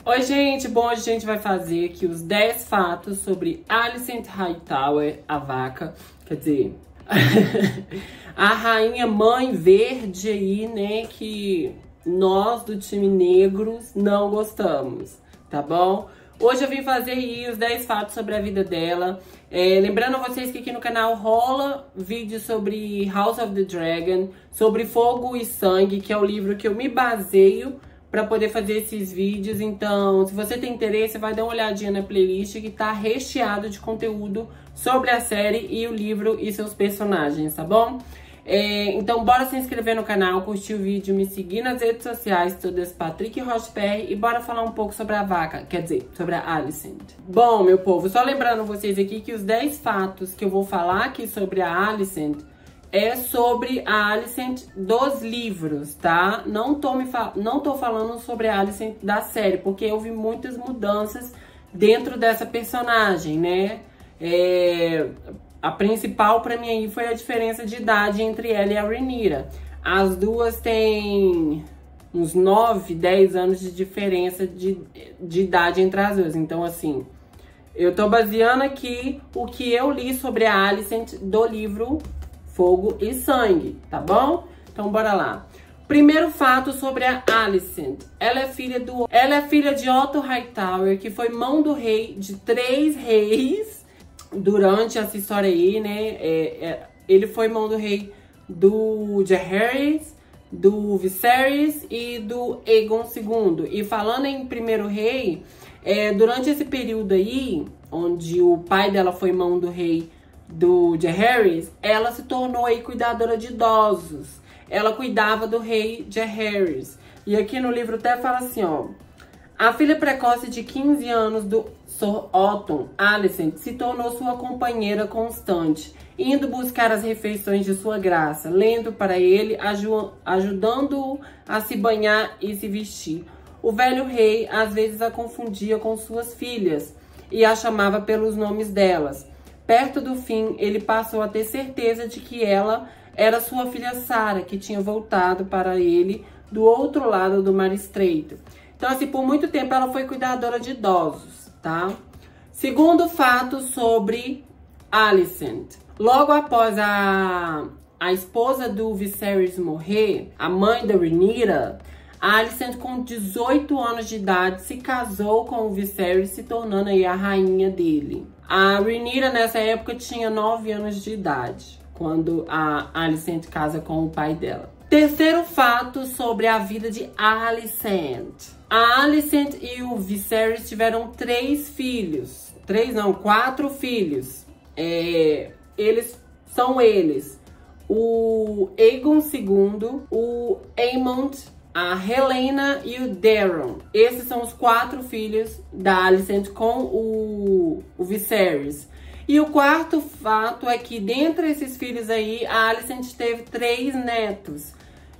Oi, gente! Bom, hoje a gente vai fazer aqui os 10 fatos sobre Alicent Hightower, a vaca. Quer dizer, a rainha mãe verde aí, né, que nós do time negros não gostamos, tá bom? Hoje eu vim fazer aí os 10 fatos sobre a vida dela. Lembrando a vocês que aqui no canal rola vídeo sobre House of the Dragon, sobre Fogo e Sangue, que é o livro que eu me baseio para poder fazer esses vídeos. Então, se você tem interesse, vai dar uma olhadinha na playlist que tá recheado de conteúdo sobre a série e o livro e seus personagens, tá bom? Então, bora se inscrever no canal, curtir o vídeo, me seguir nas redes sociais, todas Patrick Rochepert, e bora falar um pouco sobre a vaca, quer dizer, sobre a Alicent. Bom, meu povo, só lembrando vocês aqui que os 10 fatos que eu vou falar aqui sobre a Alicent é sobre a Alicent dos livros, tá? Não tô falando sobre a Alicent da série, porque houve muitas mudanças dentro dessa personagem, né? A principal pra mim aí foi a diferença de idade entre ela e a Rhaenyra. As duas têm uns 9, 10 anos de diferença de idade entre as duas. Então, assim, eu tô baseando aqui o que eu li sobre a Alicent do livro Fogo e Sangue, tá bom? Então, bora lá. Primeiro fato sobre a Alicent. Ela é filha de Otto Hightower, que foi mão do rei de 3 reis durante essa história aí, né? Ele foi mão do rei do Jaehaerys, do Viserys e do Aegon II. E falando em primeiro rei, durante esse período aí, onde o pai dela foi mão do rei do Jaehaerys, ela se tornou aí cuidadora de idosos. Ela cuidava do rei Jaehaerys. E aqui no livro até fala assim, ó: a filha precoce de 15 anos do Sir Otton, Alicent, se tornou sua companheira constante, indo buscar as refeições de sua graça, lendo para ele, ajudando-o a se banhar e se vestir. O velho rei às vezes a confundia com suas filhas e a chamava pelos nomes delas. Perto do fim, ele passou a ter certeza de que ela era sua filha Sarah, que tinha voltado para ele do outro lado do Mar Estreito. Então, assim, por muito tempo ela foi cuidadora de idosos, tá? Segundo fato sobre Alicent. Logo após a esposa do Viserys morrer, a mãe da Rhaenyra, a Alicent, com 18 anos de idade, se casou com o Viserys, se tornando aí a rainha dele. A Rhaenyra, nessa época, tinha 9 anos de idade, quando a Alicent casa com o pai dela. Terceiro fato sobre a vida de Alicent. A Alicent e o Viserys tiveram 3 filhos. 4 filhos. Eles são o Aegon II, o Aemond, a Helaena e o Daeron. Esses são os 4 filhos da Alicent com o Viserys. E o quarto fato é que, dentre esses filhos aí, a Alicent teve 3 netos.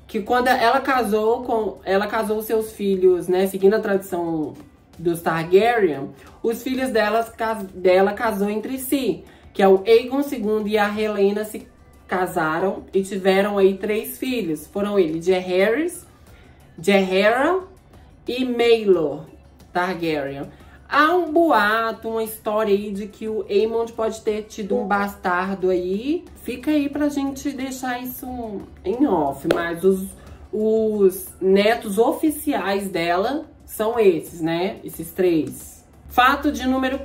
Que quando ela casou seus filhos, né, seguindo a tradição dos Targaryen, os filhos dela casou entre si, que é o Aegon II e a Helaena se casaram e tiveram aí 3 filhos. Foram eles, Jaehaerys, Jaehaera e Maelor Targaryen. Há um boato, uma história aí de que o Aemond pode ter tido um bastardo aí. Fica aí pra gente deixar isso em off. Mas os netos oficiais dela são esses, né? Esses 3. Fato de número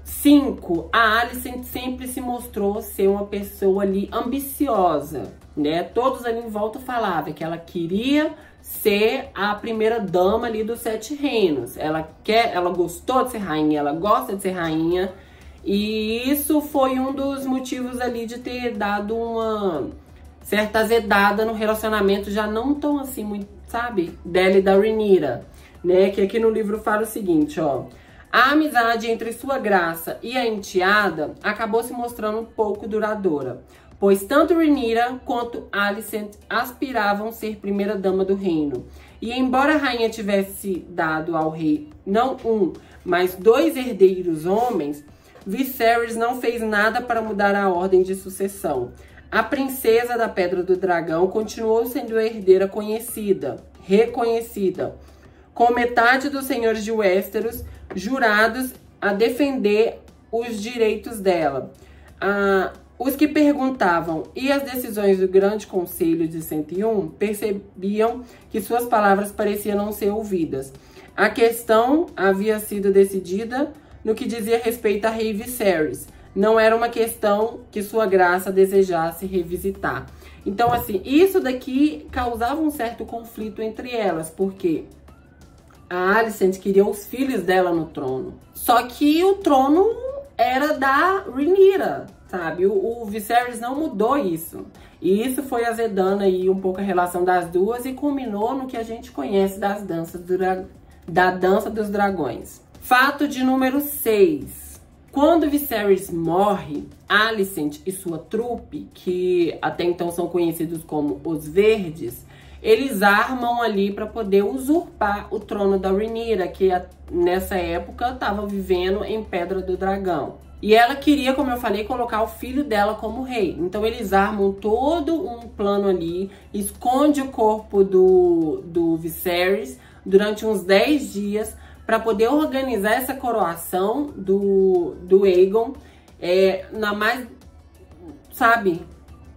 5. A Alicent sempre se mostrou ser uma pessoa ali ambiciosa, né? Todos ali em volta falavam que ela queria ser a primeira dama ali dos 7 reinos. Ela gostou de ser rainha, ela gosta de ser rainha. E isso foi um dos motivos ali de ter dado uma certa azedada no relacionamento, já não tão assim, muito, sabe, dela e da Rhaenyra, né? Que aqui no livro fala o seguinte, ó: a amizade entre sua graça e a enteada acabou se mostrando um pouco duradoura, pois tanto Rhaenyra quanto Alicent aspiravam ser primeira-dama do reino. E embora a rainha tivesse dado ao rei não mas 2 herdeiros homens, Viserys não fez nada para mudar a ordem de sucessão. A princesa da Pedra do Dragão continuou sendo a herdeira reconhecida, com metade dos senhores de Westeros jurados a defender os direitos dela. Os que perguntavam e as decisões do Grande Conselho de 101 percebiam que suas palavras pareciam não ser ouvidas. A questão havia sido decidida no que dizia respeito a Rei Viserys. Não era uma questão que sua graça desejasse revisitar. Então, assim, isso daqui causava um certo conflito entre elas, porque a Alicent queria os filhos dela no trono. Só que o trono era da Rhaenyra, sabe? O Viserys não mudou isso. E isso foi azedando aí um pouco a relação das duas e culminou no que a gente conhece das danças da Dança dos Dragões. Fato de número 6. Quando Viserys morre, Alicent e sua trupe, que até então são conhecidos como os Verdes, eles armam ali para poder usurpar o trono da Rhaenyra, que nessa época estava vivendo em Pedra do Dragão. E ela queria, como eu falei, colocar o filho dela como rei. Então eles armam todo um plano ali, esconde o corpo do Viserys durante uns 10 dias para poder organizar essa coroação do Aegon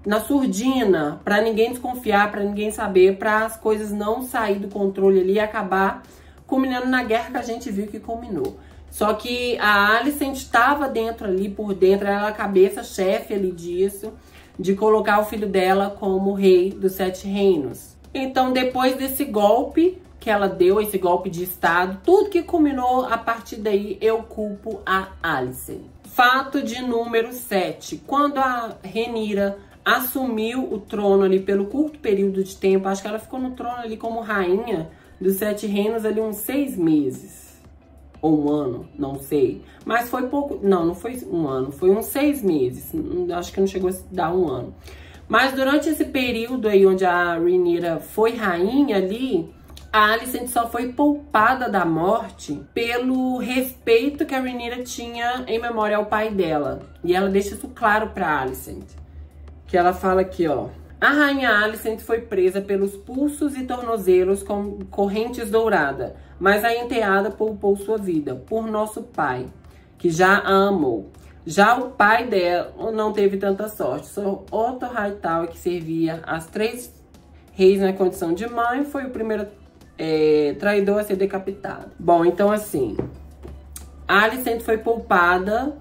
na surdina, para ninguém desconfiar, para ninguém saber, para as coisas não sair do controle ali e acabar culminando na guerra que a gente viu que culminou. Só que a Alicent estava dentro ali, por dentro, ela era a cabeça-chefe ali disso, de colocar o filho dela como rei dos 7 reinos. Então, depois desse golpe que ela deu, esse golpe de estado, tudo que culminou a partir daí, eu culpo a Alicent. Fato de número 7. Quando a Rhaenyra assumiu o trono ali pelo curto período de tempo, acho que ela ficou no trono ali como rainha dos 7 reinos ali uns 6 meses. Ou um ano, não sei. Mas foi pouco, não foi um ano, foi uns 6 meses. Acho que não chegou a dar um ano. Mas durante esse período aí onde a Rhaenyra foi rainha ali, a Alicent só foi poupada da morte pelo respeito que a Rhaenyra tinha em memória ao pai dela. E ela deixa isso claro pra Alicent. Que ela fala aqui, ó. A rainha Alicent foi presa pelos pulsos e tornozelos com correntes douradas, mas a enteada poupou sua vida por nosso pai, que já a amou. Já o pai dela não teve tanta sorte. Só Otto Hightower, que servia as 3 reis na condição de mãe, foi o primeiro traidor a ser decapitado. Bom, então assim, a Alicent foi poupada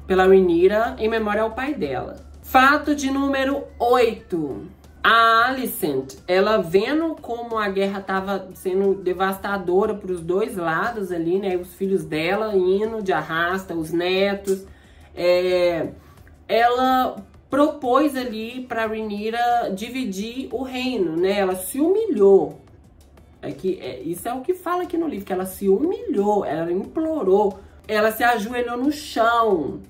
pela Rhaenyra em memória ao pai dela. Fato de número 8. A Alicent, ela vendo como a guerra estava sendo devastadora para os dois lados ali, né? Os filhos dela indo de arrasta, os netos. Ela propôs ali para Rhaenyra dividir o reino, né? Ela se humilhou. Isso é o que fala aqui no livro, que ela se humilhou, ela implorou, ela se ajoelhou no chão,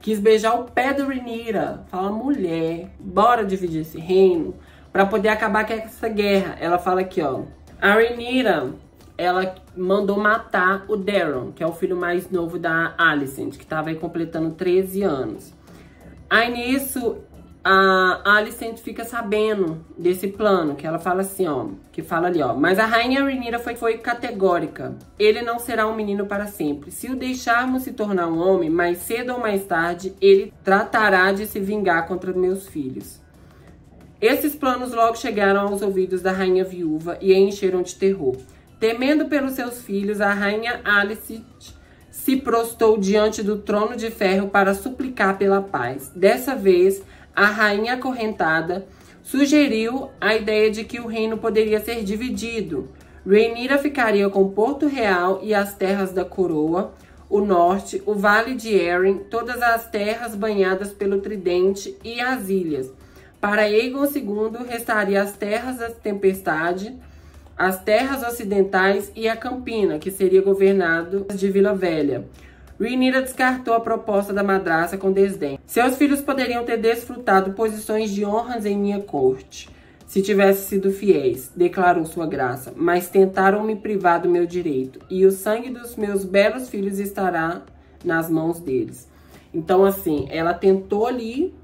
quis beijar o pé da Rhaenyra, fala, mulher, bora dividir esse reino para poder acabar com essa guerra. Ela fala aqui, ó, a Rhaenyra, ela mandou matar o Daeron, que é o filho mais novo da Alicent, que estava aí completando 13 anos. Aí nisso, a Alicent fica sabendo desse plano, que ela fala assim, ó, que fala ali, ó, mas a rainha Rhaenyra foi categórica. Ele não será um menino para sempre. Se o deixarmos se tornar um homem, mais cedo ou mais tarde, ele tratará de se vingar contra meus filhos. Esses planos logo chegaram aos ouvidos da rainha viúva e a encheram de terror. Temendo pelos seus filhos, a rainha Alicent se prostrou diante do trono de ferro para suplicar pela paz. Dessa vez, a rainha acorrentada sugeriu a ideia de que o reino poderia ser dividido. Rhaenyra ficaria com Porto Real e as terras da coroa, o norte, o vale de Arryn, todas as terras banhadas pelo Tridente e as ilhas. Para Aegon II, restaria as terras da Tempestade, as terras ocidentais e a Campina, que seria governado de Vila Velha. Rhaenyra descartou a proposta da madraça com desdém. Seus filhos poderiam ter desfrutado posições de honras em minha corte, se tivessem sido fiéis, declarou sua graça, mas tentaram me privar do meu direito, e o sangue dos meus belos filhos estará nas mãos deles. Então, assim, ela tentou ali,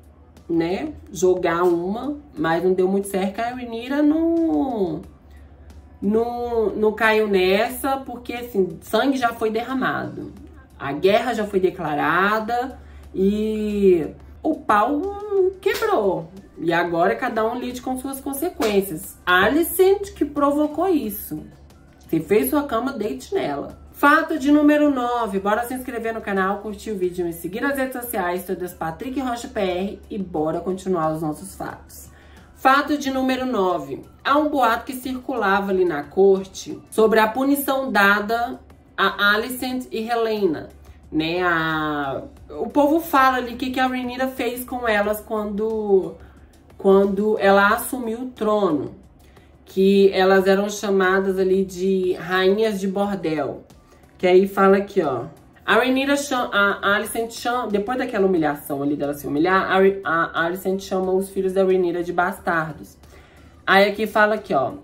né, jogar uma, mas não deu muito certo. A Rhaenyra não não caiu nessa, porque assim, sangue já foi derramado. A guerra já foi declarada e o pau quebrou. E agora cada um lide com suas consequências. Alicent que provocou isso. Se fez sua cama, deite nela. Fato de número 9. Bora se inscrever no canal, curtir o vídeo, me seguir nas redes sociais, todas Patrick Rocha PR, e bora continuar os nossos fatos. Fato de número 9. Há um boato que circulava ali na corte sobre a punição dada a Alicent e Helena, né? O povo fala ali o que a Rhaenyra fez com elas quando ela assumiu o trono. Que elas eram chamadas ali de rainhas de bordel. Que aí fala aqui, ó. A Rhaenyra a Alicent chama, depois daquela humilhação ali dela se humilhar, a Alicent chama os filhos da Rhaenyra de bastardos. Aí aqui fala aqui, ó.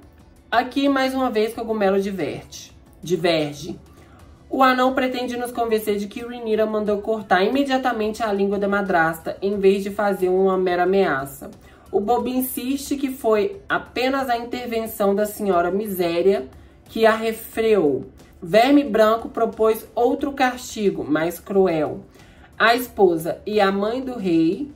Aqui, mais uma vez, Cogumelo diverge. O anão pretende nos convencer de que Rhaenyra mandou cortar imediatamente a língua da madrasta, em vez de fazer uma mera ameaça. O Bob insiste que foi apenas a intervenção da senhora Miséria que a refreou. Verme Branco propôs outro castigo, mais cruel. A esposa e a mãe do rei,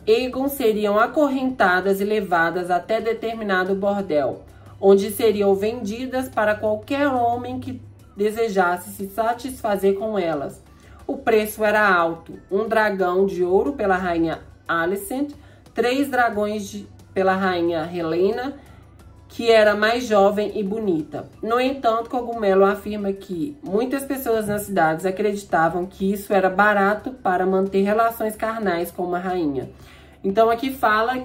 Aegon, seriam acorrentadas e levadas até determinado bordel, onde seriam vendidas para qualquer homem que desejasse se satisfazer com elas. O preço era alto: um dragão de ouro pela rainha Alicent, 3 dragões pela rainha Helena, que era mais jovem e bonita. No entanto, Cogumelo afirma que muitas pessoas nas cidades acreditavam que isso era barato para manter relações carnais com uma rainha. Então aqui fala,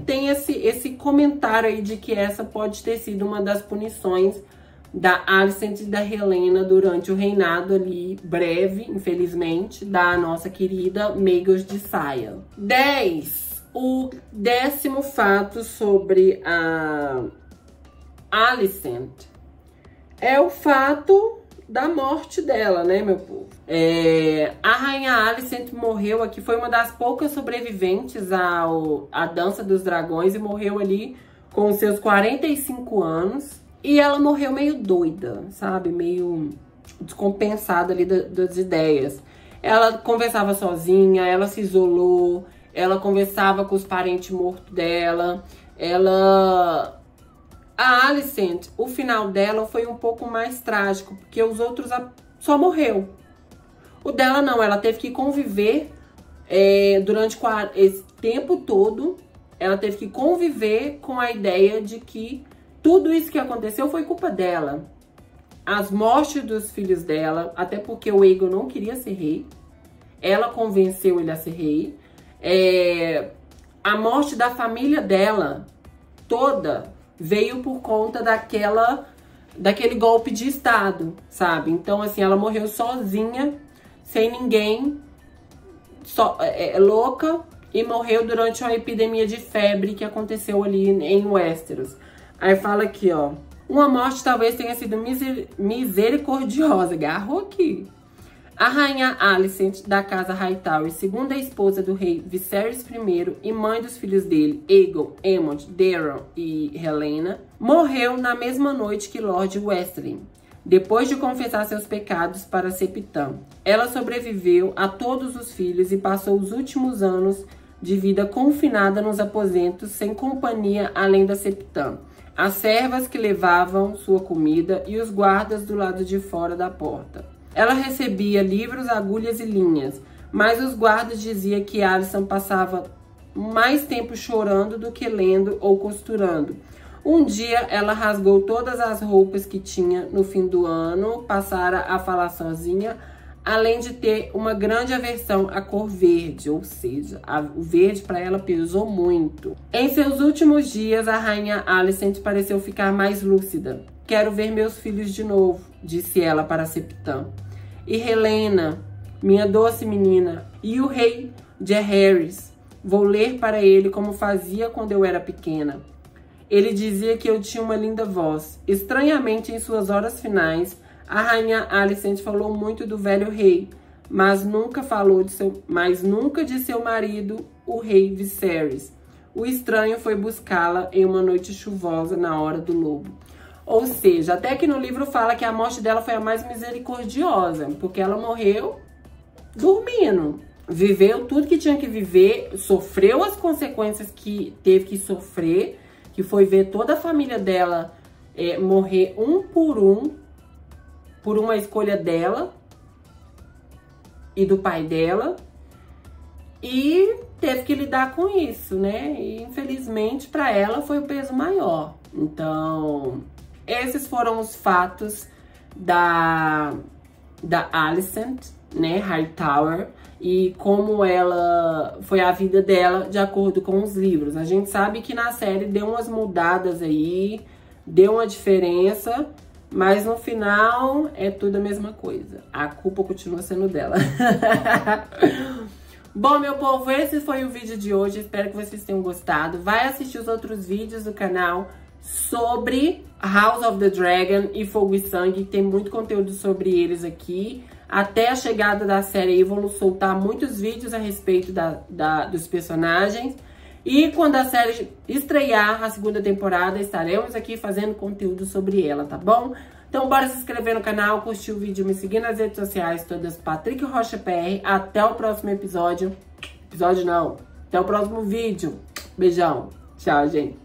tem esse comentário aí de que essa pode ter sido uma das punições da Alicent e da Helena durante o reinado ali breve, infelizmente, da nossa querida Maegor de Saia. 10. O 10º fato sobre a Alicent é o fato da morte dela, né, meu povo? A rainha Alicent morreu aqui, foi uma das poucas sobreviventes à Dança dos Dragões e morreu ali com seus 45 anos. E ela morreu meio doida, sabe? Meio descompensada ali das ideias. Ela conversava sozinha, ela se isolou, ela conversava com os parentes mortos dela, A Alicent, o final dela foi um pouco mais trágico, porque os outros só morreu. O dela não, ela teve que conviver durante esse tempo todo, ela teve que conviver com a ideia de que tudo isso que aconteceu foi culpa dela. As mortes dos filhos dela, até porque o Aegon não queria ser rei, ela convenceu ele a ser rei. A morte da família dela toda veio por conta daquele golpe de estado, sabe? Então, assim, ela morreu sozinha, sem ninguém, louca, e morreu durante uma epidemia de febre que aconteceu ali em Westeros. Aí fala aqui, ó. Uma morte talvez tenha sido misericordiosa. Agarrou aqui. A rainha Alicent, da casa Hightower, segunda esposa do rei Viserys I e mãe dos filhos dele, Aegon, Aemond, Daeron e Helena, morreu na mesma noite que Lord Westerling, depois de confessar seus pecados para Septã. Ela sobreviveu a todos os filhos e passou os últimos anos de vida confinada nos aposentos, sem companhia além da Septã, as servas que levavam sua comida e os guardas do lado de fora da porta. Ela recebia livros, agulhas e linhas, mas os guardas diziam que Alicent passava mais tempo chorando do que lendo ou costurando. Um dia, ela rasgou todas as roupas que tinha no fim do ano, passara a falar sozinha, além de ter uma grande aversão à cor verde, ou seja, o verde para ela pesou muito. Em seus últimos dias, a rainha Alicent pareceu ficar mais lúcida. Quero ver meus filhos de novo, disse ela para Septã. E Helena, minha doce menina, e o rei Jaehaerys, vou ler para ele como fazia quando eu era pequena. Ele dizia que eu tinha uma linda voz. Estranhamente, em suas horas finais, a rainha Alicent falou muito do velho rei, mas nunca de seu marido, o rei Viserys. O estranho foi buscá-la em uma noite chuvosa na hora do lobo. Ou seja, até que no livro fala que a morte dela foi a mais misericordiosa, porque ela morreu dormindo. Viveu tudo que tinha que viver, sofreu as consequências que teve que sofrer, que foi ver toda a família dela morrer um, por uma escolha dela e do pai dela. E teve que lidar com isso, né? E infelizmente para ela foi o peso maior. Então, esses foram os fatos da Alicent, né, Hightower, e como ela foi a vida dela de acordo com os livros. A gente sabe que na série deu umas mudadas aí, deu uma diferença, mas no final é tudo a mesma coisa. A culpa continua sendo dela. Bom, meu povo, esse foi o vídeo de hoje. Espero que vocês tenham gostado. Vai assistir os outros vídeos do canal sobre House of the Dragon e Fogo e Sangue. Tem muito conteúdo sobre eles aqui. Até a chegada da série aí, vou soltar muitos vídeos a respeito dos personagens. E quando a série estrear a segunda temporada, estaremos aqui fazendo conteúdo sobre ela, tá bom? Então bora se inscrever no canal, curtir o vídeo, me seguir nas redes sociais, todas Patrick Rocha PR. Até o próximo episódio. Até o próximo vídeo. Beijão. Tchau, gente.